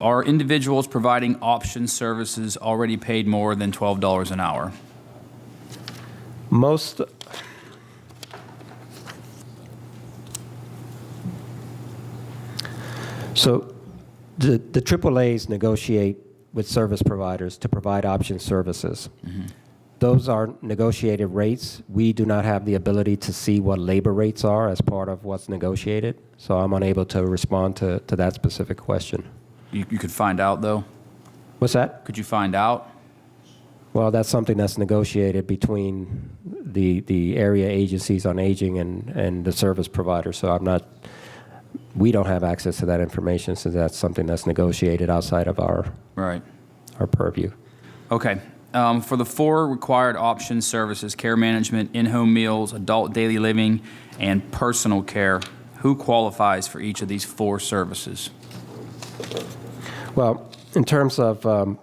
Are individuals providing option services already paid more than $12 an hour? Most, so the AAAs negotiate with service providers to provide option services. Mm-hmm. Those are negotiated rates. We do not have the ability to see what labor rates are as part of what's negotiated, so I'm unable to respond to that specific question. You could find out, though? What's that? Could you find out? Well, that's something that's negotiated between the area agencies on aging and the service provider. So we don't have access to that information, since that's something that's negotiated outside of our purview. Okay. For the 4 required option services, care management, in-home meals, adult daily living, and personal care, who qualifies for each of these 4 services? Well, in terms of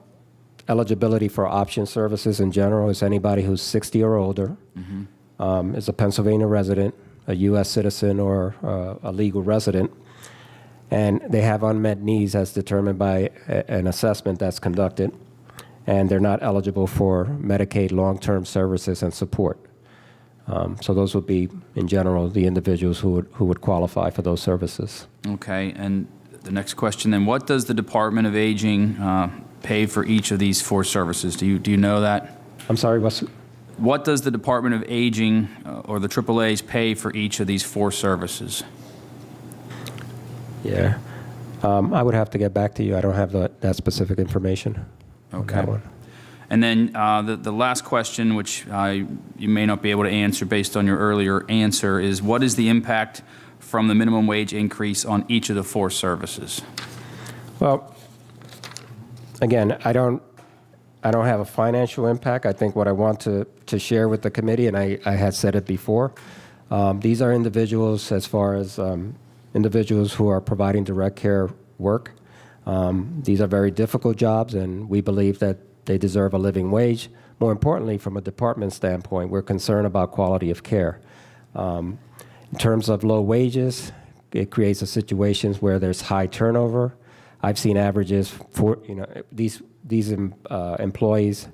eligibility for option services in general, is anybody who's 60 or older, mm-hmm. Is a Pennsylvania resident, a U.S. citizen, or a legal resident, and they have unmet needs as determined by an assessment that's conducted, and they're not eligible for Medicaid long-term services and support. So those would be, in general, the individuals who would qualify for those services. Okay, and the next question then, what does the Department of Aging pay for each of these 4 services? Do you know that? I'm sorry, what does the Department of Aging or the AAAs pay for each of these 4 services? Yeah, I would have to get back to you. I don't have that specific information. Okay. And then the last question, which you may not be able to answer based on your earlier answer, is what is the impact from the minimum wage increase on each of the 4 services? Well, again, I don't have a financial impact. I think what I want to share with the committee, and I had said it before, these are individuals, as far as individuals who are providing direct care work. These are very difficult jobs, and we believe that they deserve a living wage. More importantly, from a department standpoint, we're concerned about quality of care. In terms of low wages, it creates a situations where there's high turnover. I've seen averages for these employees.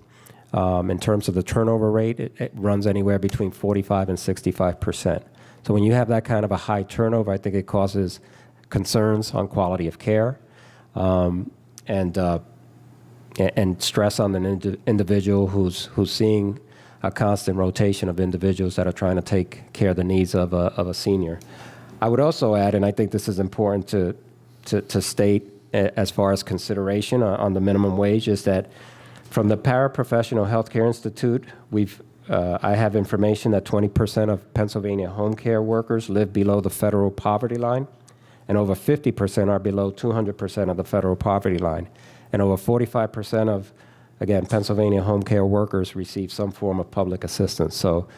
In terms of the turnover rate, it runs anywhere between 45 and 65%. So when you have that kind of a high turnover, I think it causes concerns on quality of care. And stress on an individual who's seeing a constant rotation of individuals that are trying to take care of the needs of a senior. I would also add, and I think this is important to state as far as consideration on the minimum wage, is that from the Paraprofessional Healthcare Institute, I have information that 20% of Pennsylvania home care workers live below the federal poverty line, and over 50% are below 200% of the federal poverty line. And over 45% of, again, Pennsylvania home care workers receive some form of public assistance. So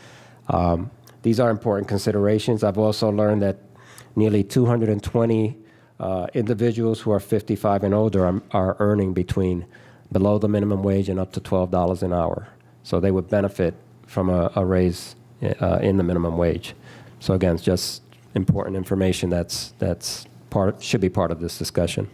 these are important considerations. I've also learned that nearly 220 individuals who are 55 and older are earning between below the minimum wage and up to $12 an hour. So they would benefit from a raise in the minimum wage. So again, it's just important information should be part of this discussion.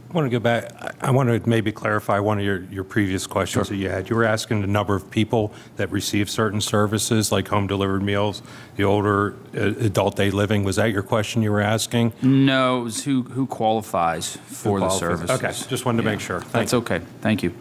I want to go back. I want to maybe clarify one of your previous questions that you had. You were asking the number of people that receive certain services, like home delivered meals, the older adult day living. Was that your question you were asking? No, it was who qualifies for the services. Okay, just wanted to make sure. That's okay. Thank you.